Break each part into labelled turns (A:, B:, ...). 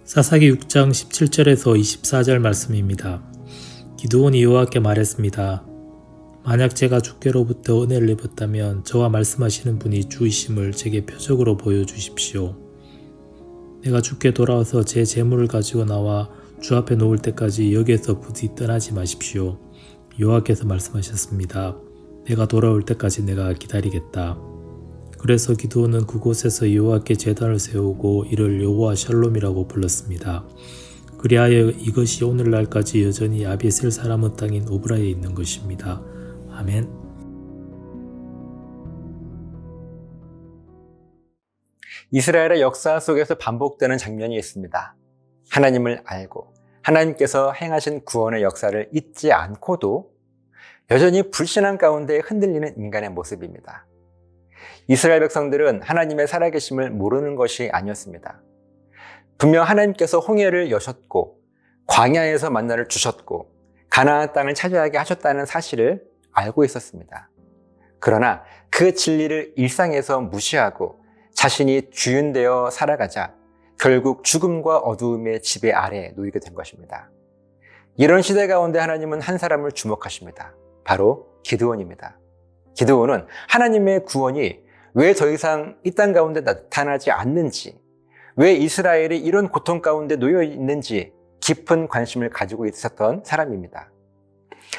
A: 사사기 6장 17절에서 24절 말씀입니다. 기드온이 여호와께 말했습니다. 만약 제가 주께로부터 은혜를 입었다면 저와 말씀하시는 분이 주이심을 제게 표적으로 보여주십시오. 내가 주께 돌아와서 제 재물을 가지고 나와 주 앞에 놓을 때까지 여기에서 부디 떠나지 마십시오. 여호와께서 말씀하셨습니다. 내가 돌아올 때까지 내가 기다리겠다. 그래서 기드온은 그곳에서 여호와께 제단을 세우고 이를 여호와 샬롬이라고 불렀습니다. 그리하여 이것이 오늘날까지 여전히 아비에셀 사람의 땅인 오브라에 있는 것입니다. 아멘.
B: 이스라엘의 역사 속에서 반복되는 장면이 있습니다. 하나님을 알고 하나님께서 행하신 구원의 역사를 잊지 않고도 여전히 불신앙 가운데 흔들리는 인간의 모습입니다. 이스라엘 백성들은 하나님의 살아계심을 모르는 것이 아니었습니다. 분명 하나님께서 홍해를 여셨고 광야에서 만나를 주셨고 가나안 땅을 차지하게 하셨다는 사실을 알고 있었습니다. 그러나 그 진리를 일상에서 무시하고 자신이 주인되어 살아가자 결국 죽음과 어두움의 지배 아래에 놓이게 된 것입니다. 이런 시대 가운데 하나님은 한 사람을 주목하십니다. 바로 기드온입니다. 기드온은 하나님의 구원이 왜 더 이상 이 땅 가운데 나타나지 않는지, 왜 이스라엘이 이런 고통 가운데 놓여 있는지 깊은 관심을 가지고 있었던 사람입니다.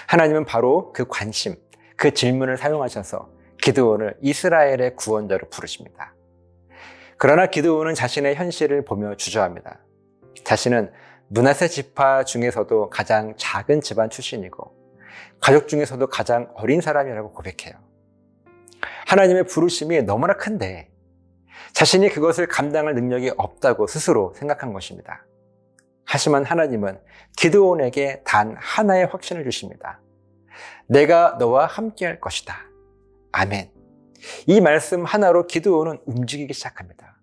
B: 하나님은 바로 그 관심, 그 질문을 사용하셔서 기드온을 이스라엘의 구원자로 부르십니다. 그러나 기드온은 자신의 현실을 보며 주저합니다. 자신은 므낫세 지파 중에서도 가장 작은 집안 출신이고 가족 중에서도 가장 어린 사람이라고 고백해요. 하나님의 부르심이 너무나 큰데 자신이 그것을 감당할 능력이 없다고 스스로 생각한 것입니다. 하지만 하나님은 기드온에게 단 하나의 확신을 주십니다. 내가 너와 함께할 것이다. 아멘. 이 말씀 하나로 기드온은 움직이기 시작합니다.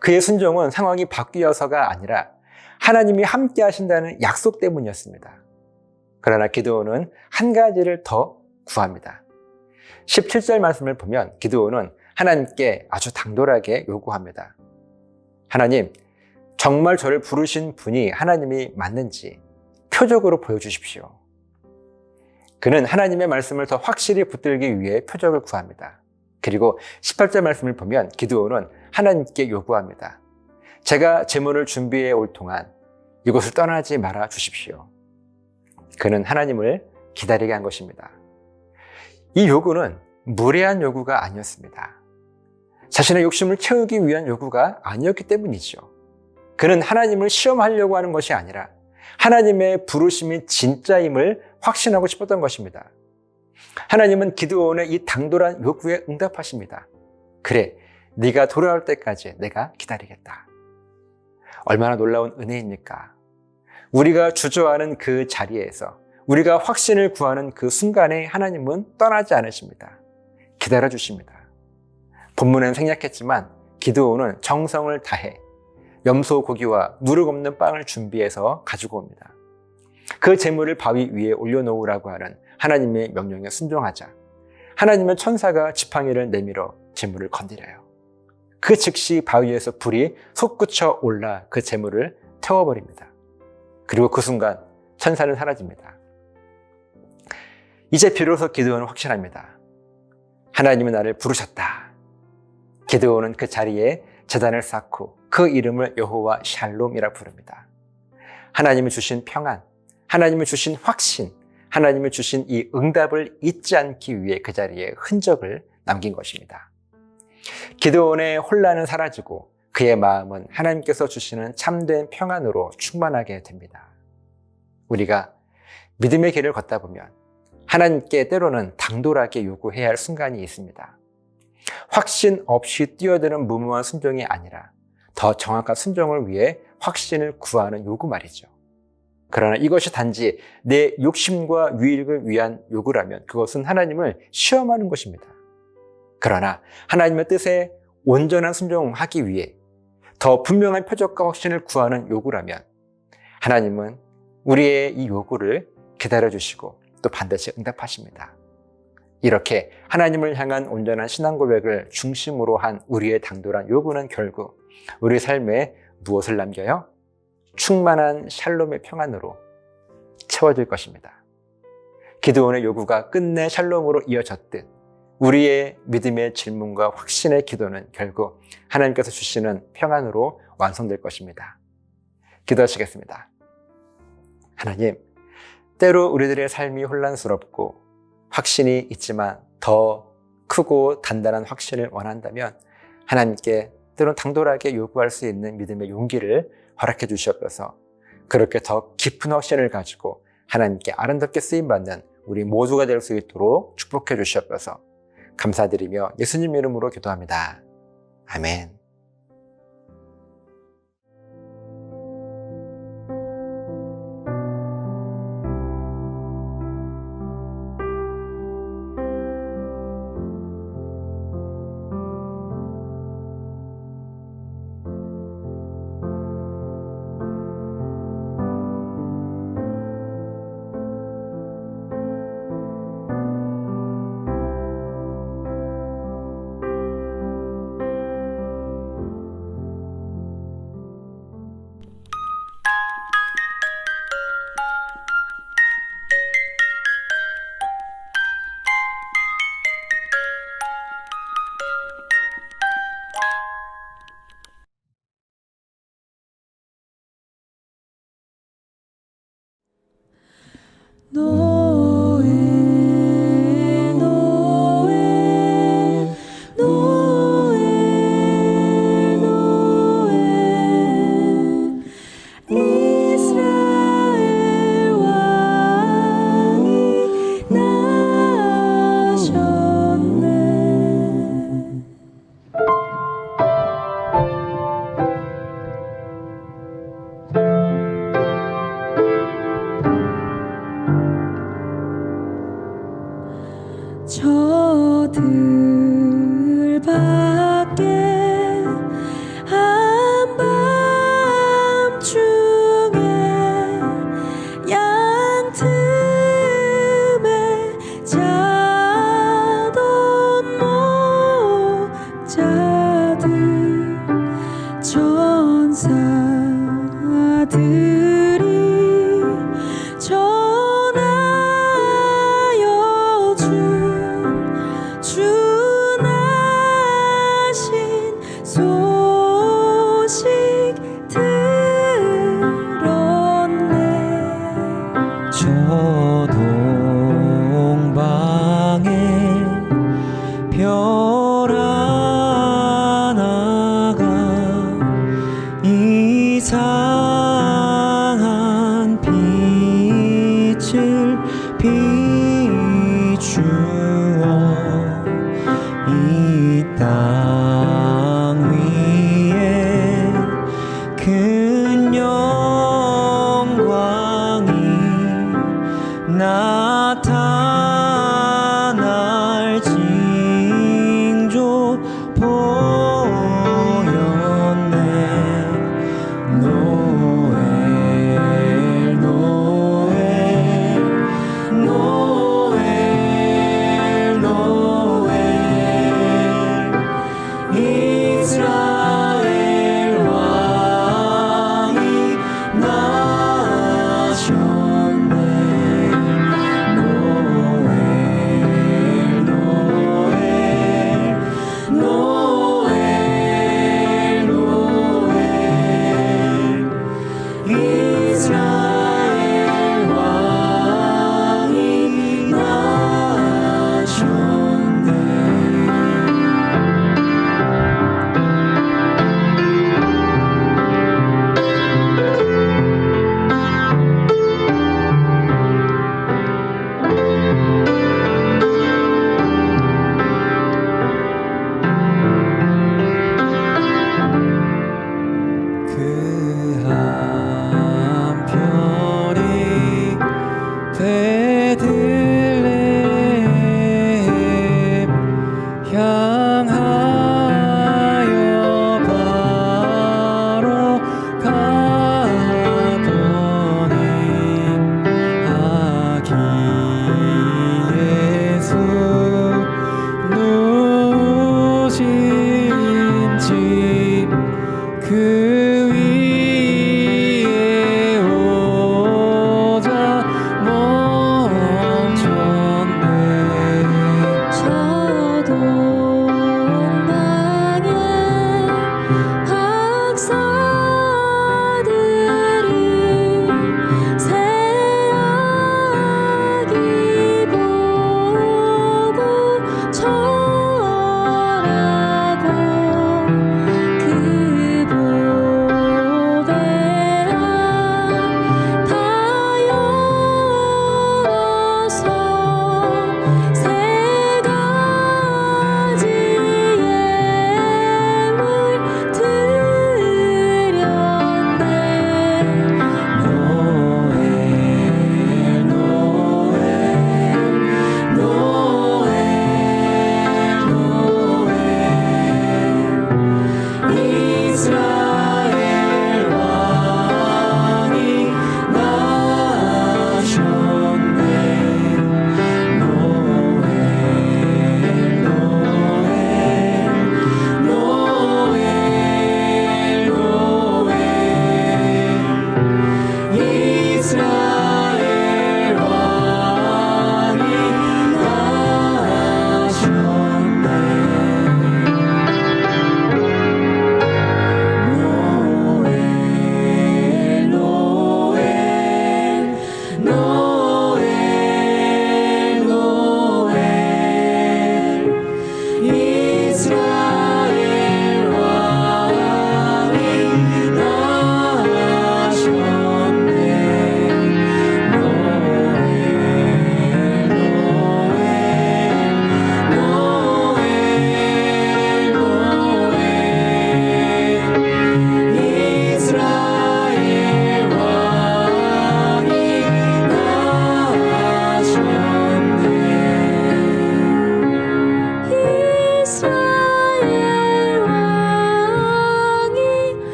B: 그의 순종은 상황이 바뀌어서가 아니라 하나님이 함께 하신다는 약속 때문이었습니다. 그러나 기드온은 한 가지를 더 구합니다. 17절 말씀을 보면 기드온은 하나님께 아주 당돌하게 요구합니다. 하나님, 정말 저를 부르신 분이 하나님이 맞는지 표적으로 보여주십시오. 그는 하나님의 말씀을 더 확실히 붙들기 위해 표적을 구합니다. 그리고 18절 말씀을 보면 기드온은 하나님께 요구합니다. 제가 제물을 준비해 올 동안 이곳을 떠나지 말아 주십시오. 그는 하나님을 기다리게 한 것입니다. 이 요구는 무례한 요구가 아니었습니다. 자신의 욕심을 채우기 위한 요구가 아니었기 때문이죠. 그는 하나님을 시험하려고 하는 것이 아니라 하나님의 부르심이 진짜임을 확신하고 싶었던 것입니다. 하나님은 기드온의 이 당돌한 요구에 응답하십니다. 그래, 네가 돌아올 때까지 내가 기다리겠다. 얼마나 놀라운 은혜입니까? 우리가 주저하는 그 자리에서 우리가 확신을 구하는 그 순간에 하나님은 떠나지 않으십니다. 기다려주십니다. 본문은 생략했지만 기드온은 정성을 다해 염소 고기와 누룩 없는 빵을 준비해서 가지고 옵니다. 그 제물을 바위 위에 올려놓으라고 하는 하나님의 명령에 순종하자 하나님의 천사가 지팡이를 내밀어 제물을 건드려요. 그 즉시 바위에서 불이 솟구쳐 올라 그 제물을 태워버립니다. 그리고 그 순간 천사는 사라집니다. 이제 비로소 기드온은 확신합니다. 하나님이 나를 부르셨다. 기드온은 그 자리에 제단을 쌓고 그 이름을 여호와 샬롬이라 부릅니다. 하나님이 주신 평안, 하나님이 주신 확신, 하나님이 주신 이 응답을 잊지 않기 위해 그 자리에 흔적을 남긴 것입니다. 기드온의 혼란은 사라지고 그의 마음은 하나님께서 주시는 참된 평안으로 충만하게 됩니다. 우리가 믿음의 길을 걷다 보면 하나님께 때로는 당돌하게 요구해야 할 순간이 있습니다. 확신 없이 뛰어드는 무모한 순종이 아니라 더 정확한 순종을 위해 확신을 구하는 요구 말이죠. 그러나 이것이 단지 내 욕심과 유익을 위한 요구라면 그것은 하나님을 시험하는 것입니다. 그러나 하나님의 뜻에 온전한 순종하기 위해 더 분명한 표적과 확신을 구하는 요구라면 하나님은 우리의 이 요구를 기다려주시고 또 반드시 응답하십니다. 이렇게 하나님을 향한 온전한 신앙 고백을 중심으로 한 우리의 당돌한 요구는 결국 우리 삶에 무엇을 남겨요? 충만한 샬롬의 평안으로 채워질 것입니다. 기드온의 요구가 끝내 샬롬으로 이어졌듯 우리의 믿음의 질문과 확신의 기도는 결국 하나님께서 주시는 평안으로 완성될 것입니다. 기도하시겠습니다. 하나님, 때로 우리들의 삶이 혼란스럽고 확신이 있지만 더 크고 단단한 확신을 원한다면 하나님께 때론 당돌하게 요구할 수 있는 믿음의 용기를 허락해 주시옵소서. 그렇게 더 깊은 확신을 가지고 하나님께 아름답게 쓰임받는 우리 모두가 될 수 있도록 축복해 주시옵소서. 감사드리며 예수님 이름으로 기도합니다. 아멘.
C: 너